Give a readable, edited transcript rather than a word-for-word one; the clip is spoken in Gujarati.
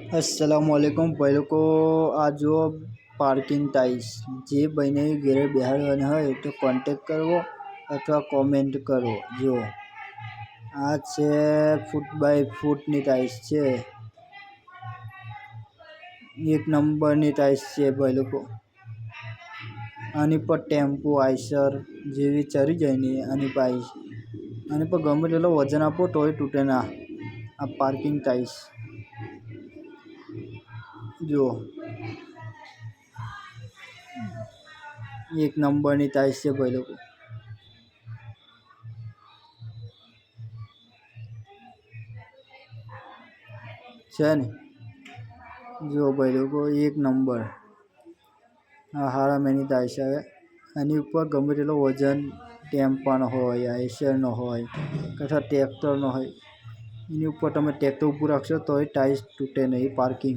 अस्सलामुअलैकुम भाई लोग को आज जो पार्किंग टाइल्स જે ભાઈને ઘરે બેહાડવાના હોય તો કોન્ટેક્ટ કરવો અથવા કોમેન્ટ કરો। જો આ છે ફૂટ બાય ફૂટની ટાઇલ્સ છે, એક નંબરની ટાઇલ્સ છે ભાઈ લોકો। આની પર ટેમ્પો આઈસર જેવી ચડી જાય ને આની પ્રાઇસ, આની પર ગમે તેટલો વજન આપો તોય તૂટે ના। આ પાર્કિંગ ટાઇલ્સ જો એક નંબરની ટાઇલ્સ છે ભાઈ લોકો। છે ને જો ભાઈ લોકો એક નંબર આ હારા મેની ટાઇલ્સ આવે। આની ઉપર ગમે તેટલો વજન ટેમ્પાનો હોય, આઈસરનો હોય અથવા ટ્રેક્ટરનો હોય, એની ઉપર તમે ટ્રેક્ટર ઊભું રાખશો તોય ટાઇલ્સ તૂટે નહીં। પાર્કિંગ